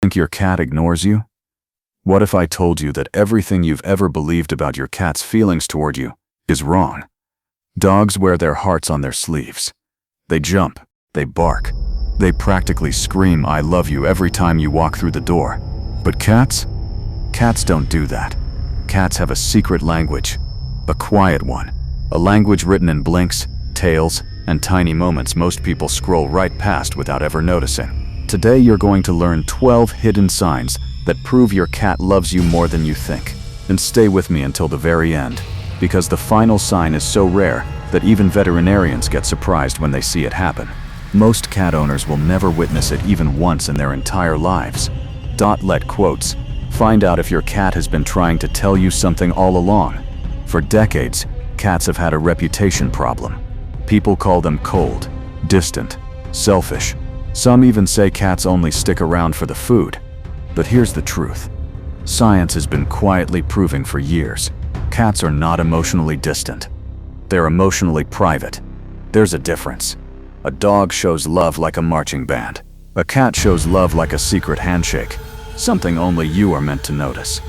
Think your cat ignores you? What if I told you that everything you've ever believed about your cat's feelings toward you is wrong? Dogs wear their hearts on their sleeves. They jump, they bark, they practically scream "I love you" every time you walk through the door. But cats? Cats don't do that. Cats have a secret language, a quiet one, a language written in blinks, tails, and tiny moments most people scroll right past without ever noticing. Today you're going to learn 12 hidden signs that prove your cat loves you more than you think. And stay with me until the very end, because the final sign is so rare that even veterinarians get surprised when they see it happen. Most cat owners will never witness it even once in their entire lives. Let quotes. Find out if your cat has been trying to tell you something all along. For decades, cats have had a reputation problem. People call them cold, distant, selfish. Some even say cats only stick around for the food. But here's the truth. Science has been quietly proving for years. Cats are not emotionally distant. They're emotionally private. There's a difference. A dog shows love like a marching band. A cat shows love like a secret handshake, something only you are meant to notice.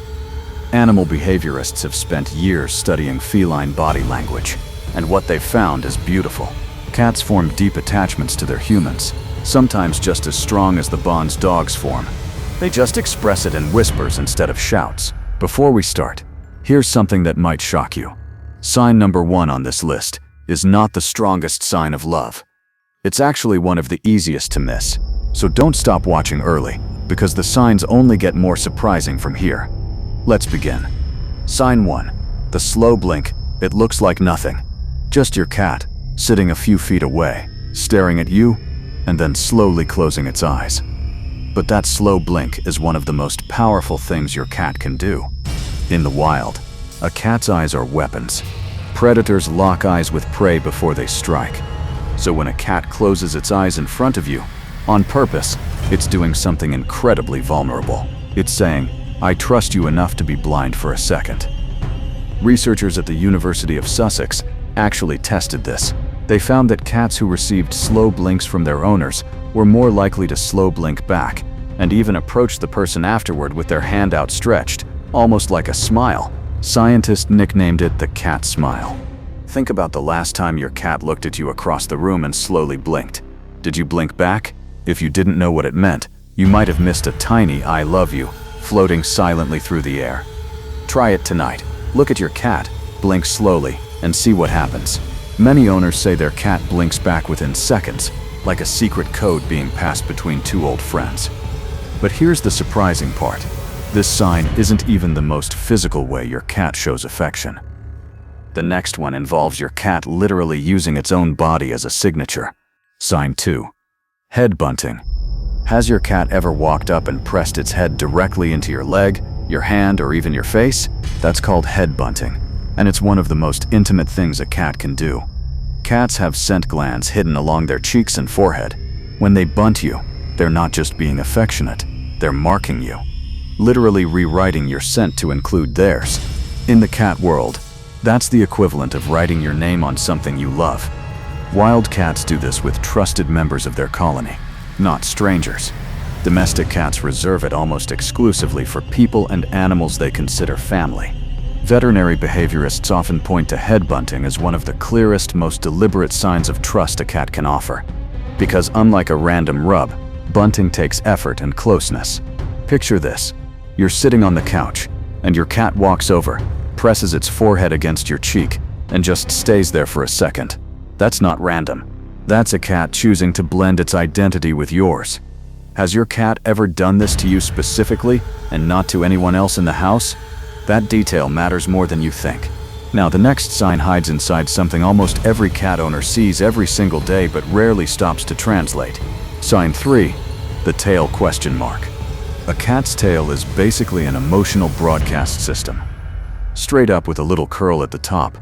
Animal behaviorists have spent years studying feline body language, and what they've found is beautiful. Cats form deep attachments to their humans, sometimes just as strong as the bonds dogs form. They just express it in whispers instead of shouts. Before we start, here's something that might shock you. Sign number 1 on this list is not the strongest sign of love. It's actually one of the easiest to miss. So don't stop watching early, because the signs only get more surprising from here. Let's begin. Sign 1. The slow blink. It looks like nothing. Just your cat, sitting a few feet away, staring at you, and then slowly closing its eyes. But that slow blink is one of the most powerful things your cat can do. In the wild, a cat's eyes are weapons. Predators lock eyes with prey before they strike. So when a cat closes its eyes in front of you, on purpose, it's doing something incredibly vulnerable. It's saying, "I trust you enough to be blind for a second." Researchers at the University of Sussex actually tested this. They found that cats who received slow blinks from their owners were more likely to slow blink back, and even approach the person afterward with their hand outstretched, almost like a smile. Scientists nicknamed it the cat smile. Think about the last time your cat looked at you across the room and slowly blinked. Did you blink back? If you didn't know what it meant, you might have missed a tiny "I love you" floating silently through the air. Try it tonight. Look at your cat, blink slowly, and see what happens. Many owners say their cat blinks back within seconds, like a secret code being passed between two old friends. But here's the surprising part. This sign isn't even the most physical way your cat shows affection. The next one involves your cat literally using its own body as a signature. Sign 2. Head bunting. Has your cat ever walked up and pressed its head directly into your leg, your hand, or even your face? That's called head bunting, and it's one of the most intimate things a cat can do. Cats have scent glands hidden along their cheeks and forehead. When they bunt you, they're not just being affectionate, they're marking you, literally rewriting your scent to include theirs. In the cat world, that's the equivalent of writing your name on something you love. Wild cats do this with trusted members of their colony, not strangers. Domestic cats reserve it almost exclusively for people and animals they consider family. Veterinary behaviorists often point to head bunting as one of the clearest, most deliberate signs of trust a cat can offer. Because unlike a random rub, bunting takes effort and closeness. Picture this. You're sitting on the couch, and your cat walks over, presses its forehead against your cheek, and just stays there for a second. That's not random. That's a cat choosing to blend its identity with yours. Has your cat ever done this to you specifically, and not to anyone else in the house? That detail matters more than you think. Now, the next sign hides inside something almost every cat owner sees every single day but rarely stops to translate. Sign 3. The tail question mark. A cat's tail is basically an emotional broadcast system. Straight up with a little curl at the top,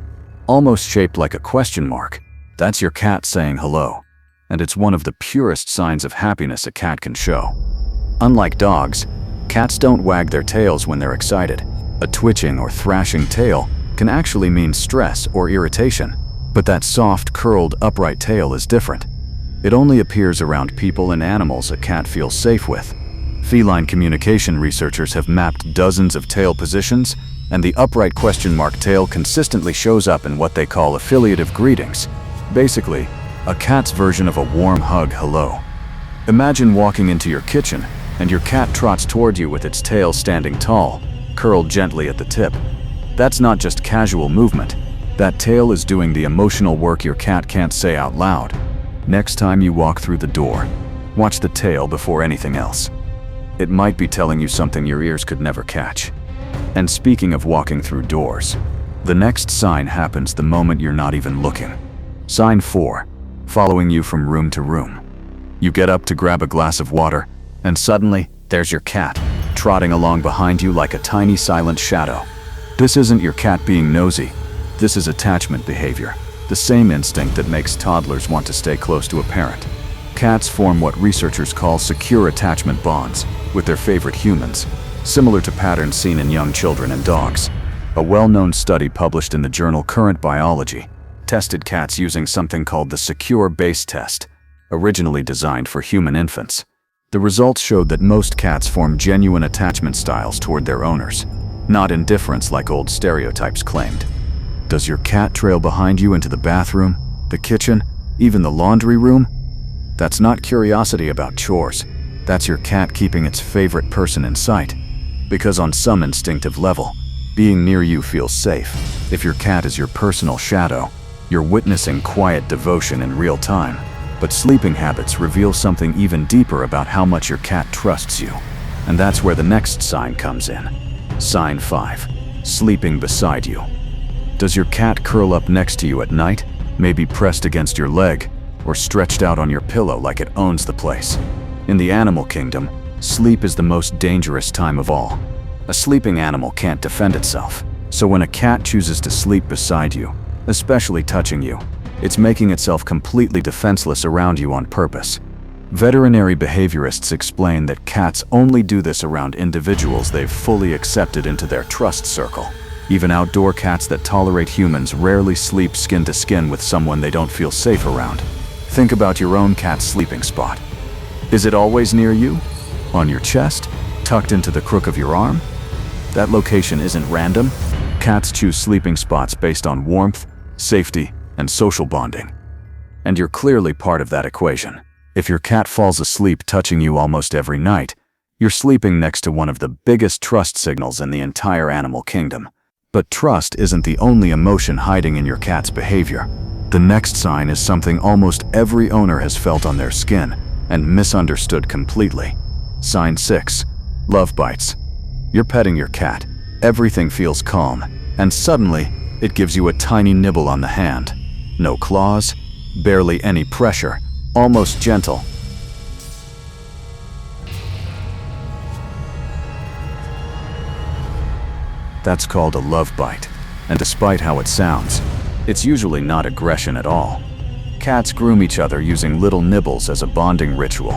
almost shaped like a question mark. That's your cat saying hello, and it's one of the purest signs of happiness a cat can show. Unlike dogs, cats don't wag their tails when they're excited. A twitching or thrashing tail can actually mean stress or irritation, but that soft, curled, upright tail is different. It only appears around people and animals a cat feels safe with. Feline communication researchers have mapped dozens of tail positions, and the upright question mark tail consistently shows up in what they call affiliative greetings. Basically, a cat's version of a warm hug hello. Imagine walking into your kitchen, and your cat trots toward you with its tail standing tall, curled gently at the tip. That's not just casual movement. That tail is doing the emotional work your cat can't say out loud. Next time you walk through the door, watch the tail before anything else. It might be telling you something your ears could never catch. And speaking of walking through doors, the next sign happens the moment you're not even looking. Sign 4, following you from room to room. You get up to grab a glass of water, and suddenly, there's your cat, trotting along behind you like a tiny silent shadow. This isn't your cat being nosy. This is attachment behavior, the same instinct that makes toddlers want to stay close to a parent. Cats form what researchers call secure attachment bonds with their favorite humans, similar to patterns seen in young children and dogs. A well-known study published in the journal Current Biology tested cats using something called the Secure Base Test, originally designed for human infants. The results showed that most cats form genuine attachment styles toward their owners, not indifference like old stereotypes claimed. Does your cat trail behind you into the bathroom, the kitchen, even the laundry room? That's not curiosity about chores. That's your cat keeping its favorite person in sight. Because on some instinctive level, being near you feels safe. If your cat is your personal shadow, you're witnessing quiet devotion in real time. But sleeping habits reveal something even deeper about how much your cat trusts you. And that's where the next sign comes in. Sign 5, sleeping beside you. Does your cat curl up next to you at night, maybe pressed against your leg, or stretched out on your pillow like it owns the place? In the animal kingdom, sleep is the most dangerous time of all. A sleeping animal can't defend itself, so when a cat chooses to sleep beside you, especially touching you, it's making itself completely defenseless around you on purpose. Veterinary behaviorists explain that cats only do this around individuals they've fully accepted into their trust circle. Even outdoor cats that tolerate humans rarely sleep skin to skin with someone they don't feel safe around. Think about your own cat's sleeping spot. Is it always near you? On your chest? Tucked into the crook of your arm? That location isn't random. Cats choose sleeping spots based on warmth, safety, and social bonding. And you're clearly part of that equation. If your cat falls asleep touching you almost every night, you're sleeping next to one of the biggest trust signals in the entire animal kingdom. But trust isn't the only emotion hiding in your cat's behavior. The next sign is something almost every owner has felt on their skin and misunderstood completely. Sign 6, love bites. You're petting your cat, everything feels calm, and suddenly it gives you a tiny nibble on the hand. No claws, barely any pressure, almost gentle. That's called a love bite, and despite how it sounds, it's usually not aggression at all. Cats groom each other using little nibbles as a bonding ritual.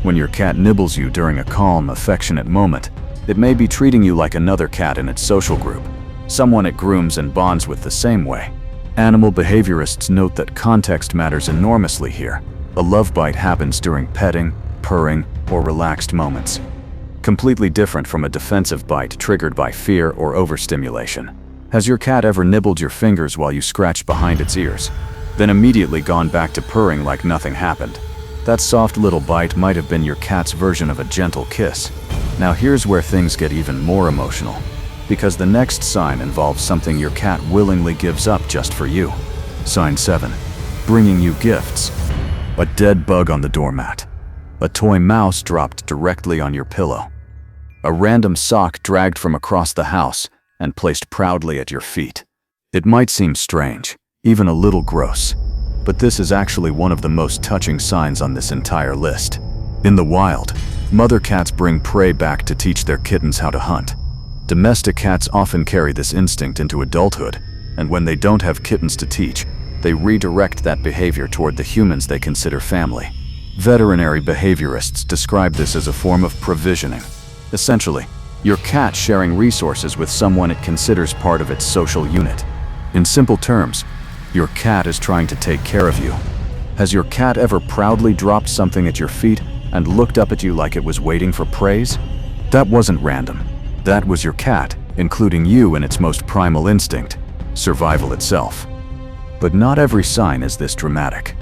When your cat nibbles you during a calm, affectionate moment, it may be treating you like another cat in its social group, someone it grooms and bonds with the same way. Animal behaviorists note that context matters enormously here. A love bite happens during petting, purring, or relaxed moments. Completely different from a defensive bite triggered by fear or overstimulation. Has your cat ever nibbled your fingers while you scratched behind its ears, then immediately gone back to purring like nothing happened? That soft little bite might have been your cat's version of a gentle kiss. Now here's where things get even more emotional, because the next sign involves something your cat willingly gives up just for you. Sign 7, bringing you gifts. A dead bug on the doormat. A toy mouse dropped directly on your pillow. A random sock dragged from across the house and placed proudly at your feet. It might seem strange, even a little gross, but this is actually one of the most touching signs on this entire list. In the wild, mother cats bring prey back to teach their kittens how to hunt. Domestic cats often carry this instinct into adulthood, and when they don't have kittens to teach, they redirect that behavior toward the humans they consider family. Veterinary behaviorists describe this as a form of provisioning. Essentially, your cat sharing resources with someone it considers part of its social unit. In simple terms, your cat is trying to take care of you. Has your cat ever proudly dropped something at your feet and looked up at you like it was waiting for praise? That wasn't random. That was your cat, including you in its most primal instinct, survival itself. But not every sign is this dramatic.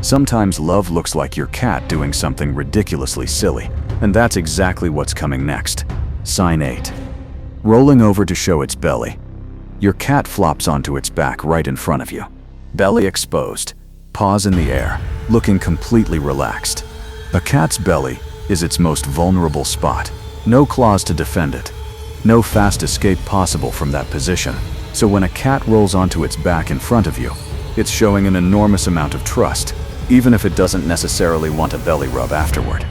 Sometimes love looks like your cat doing something ridiculously silly, and that's exactly what's coming next. Sign 8. Rolling over to show its belly. Your cat flops onto its back right in front of you. Belly exposed, paws in the air, looking completely relaxed. A cat's belly is its most vulnerable spot. No claws to defend it. No fast escape possible from that position. So when a cat rolls onto its back in front of you, it's showing an enormous amount of trust, even if it doesn't necessarily want a belly rub afterward.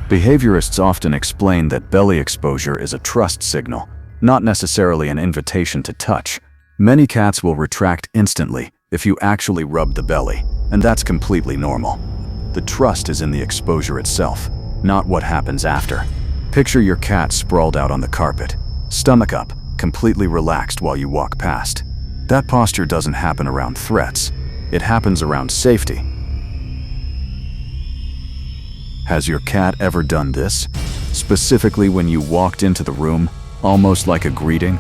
Behaviorists often explain that belly exposure is a trust signal, not necessarily an invitation to touch. Many cats will retract instantly if you actually rub the belly, and that's completely normal. The trust is in the exposure itself, not what happens after. Picture your cat sprawled out on the carpet, stomach up, completely relaxed while you walk past. That posture doesn't happen around threats. It happens around safety. Has your cat ever done this? Specifically when you walked into the room, almost like a greeting?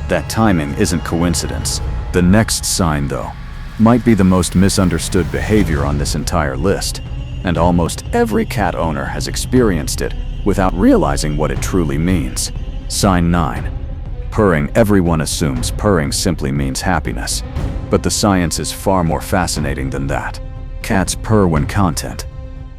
That timing isn't coincidence. The next sign, though, might be the most misunderstood behavior on this entire list, and almost every cat owner has experienced it without realizing what it truly means. Sign 9. Purring. Everyone assumes purring simply means happiness, but the science is far more fascinating than that. Cats purr when content.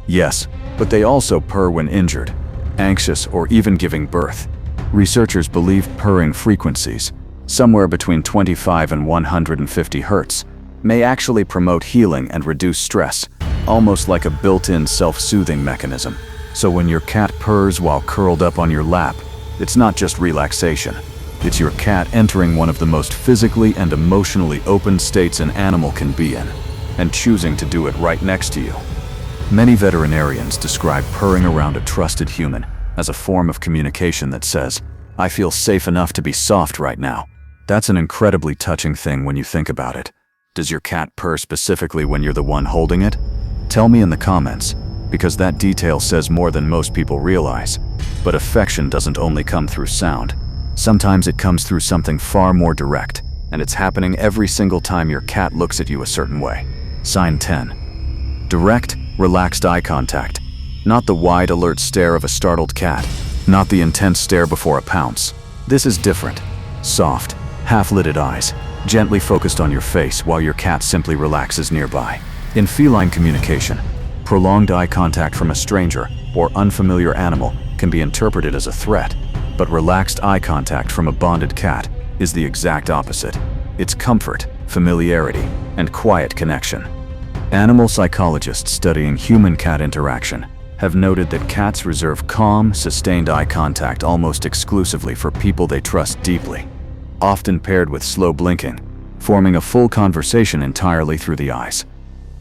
Yes, but they also purr when injured, anxious, or even giving birth. Researchers believe purring frequencies, somewhere between 25 and 150 Hz, may actually promote healing and reduce stress, almost like a built-in self-soothing mechanism. So when your cat purrs while curled up on your lap, it's not just relaxation. It's your cat entering one of the most physically and emotionally open states an animal can be in, and choosing to do it right next to you. Many veterinarians describe purring around a trusted human as a form of communication that says, "I feel safe enough to be soft right now." That's an incredibly touching thing when you think about it. Does your cat purr specifically when you're the one holding it? Tell me in the comments, because that detail says more than most people realize. But affection doesn't only come through sound. Sometimes it comes through something far more direct, and it's happening every single time your cat looks at you a certain way. Sign 10. Direct, relaxed eye contact. Not the wide, alert stare of a startled cat. Not the intense stare before a pounce. This is different. Soft, half-lidded eyes, gently focused on your face while your cat simply relaxes nearby. In feline communication, prolonged eye contact from a stranger or unfamiliar animal can be interpreted as a threat, but relaxed eye contact from a bonded cat is the exact opposite. It's comfort, familiarity, and quiet connection. Animal psychologists studying human-cat interaction have noted that cats reserve calm, sustained eye contact almost exclusively for people they trust deeply, often paired with slow blinking, forming a full conversation entirely through the eyes.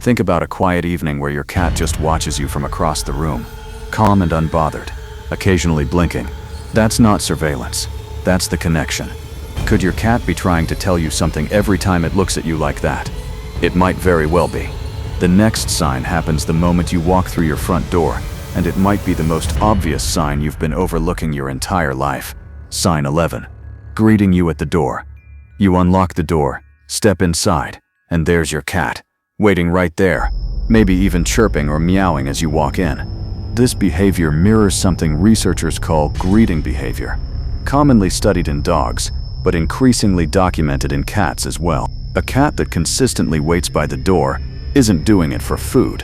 Think about a quiet evening where your cat just watches you from across the room, calm and unbothered, occasionally blinking. That's not surveillance. That's the connection. Could your cat be trying to tell you something every time it looks at you like that? It might very well be. The next sign happens the moment you walk through your front door, and it might be the most obvious sign you've been overlooking your entire life. Sign 11. Greeting you at the door. You unlock the door, step inside, and there's your cat, waiting right there, maybe even chirping or meowing as you walk in. This behavior mirrors something researchers call greeting behavior, commonly studied in dogs, but increasingly documented in cats as well. A cat that consistently waits by the door isn't doing it for food,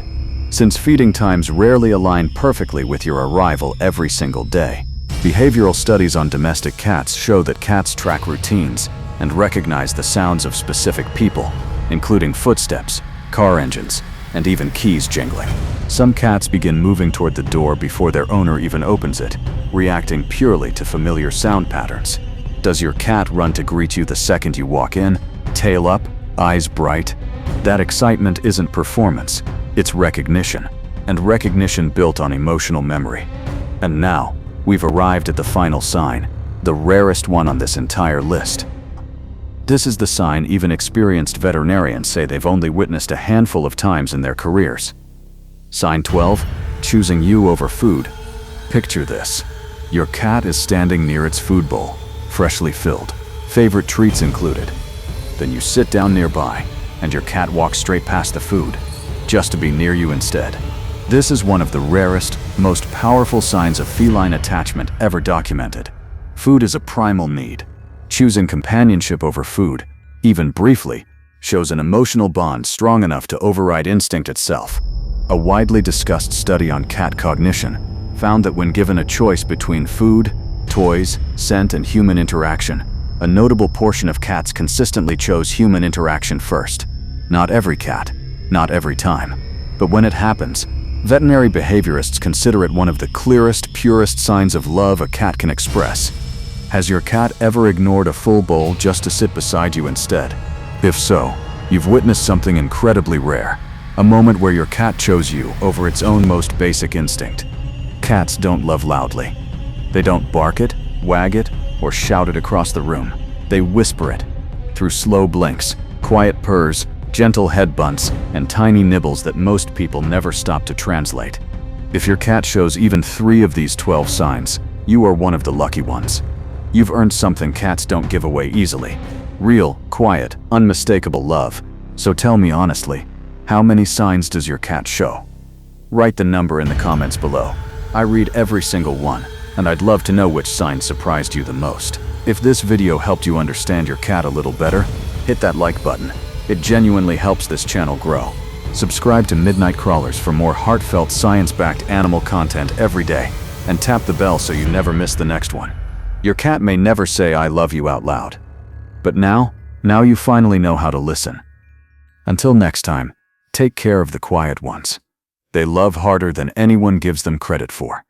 since feeding times rarely align perfectly with your arrival every single day. Behavioral studies on domestic cats show that cats track routines and recognize the sounds of specific people, including footsteps, car engines, and even keys jingling. Some cats begin moving toward the door before their owner even opens it, reacting purely to familiar sound patterns. Does your cat run to greet you the second you walk in, tail up, eyes bright? That excitement isn't performance, it's recognition, and recognition built on emotional memory. And now, we've arrived at the final sign, the rarest one on this entire list. This is the sign even experienced veterinarians say they've only witnessed a handful of times in their careers. Sign 12. choosing you over food. Picture this. Your cat is standing near its food bowl, freshly filled, favorite treats included. Then you sit down nearby, and your cat walks straight past the food, just to be near you instead. This is one of the rarest, most powerful signs of feline attachment ever documented. Food is a primal need. Choosing companionship over food, even briefly, shows an emotional bond strong enough to override instinct itself. A widely discussed study on cat cognition found that when given a choice between food, toys, scent, and human interaction, a notable portion of cats consistently chose human interaction first. Not every cat, not every time. But when it happens, veterinary behaviorists consider it one of the clearest, purest signs of love a cat can express. Has your cat ever ignored a full bowl just to sit beside you instead? If so, you've witnessed something incredibly rare, a moment where your cat chose you over its own most basic instinct. Cats don't love loudly. They don't bark it, wag it, or shout it across the room. They whisper it through slow blinks, quiet purrs, gentle head bunts, and tiny nibbles that most people never stop to translate. If your cat shows even 3 of these 12 signs, you are one of the lucky ones. You've earned something cats don't give away easily. Real, quiet, unmistakable love. So tell me honestly, how many signs does your cat show? Write the number in the comments below. I read every single one, and I'd love to know which sign surprised you the most. If this video helped you understand your cat a little better, hit that like button. It genuinely helps this channel grow. Subscribe to Midnight Crawlers for more heartfelt, science-backed animal content every day, and tap the bell so you never miss the next one. Your cat may never say "I love you" out loud, but now you finally know how to listen. Until next time, take care of the quiet ones. They love harder than anyone gives them credit for.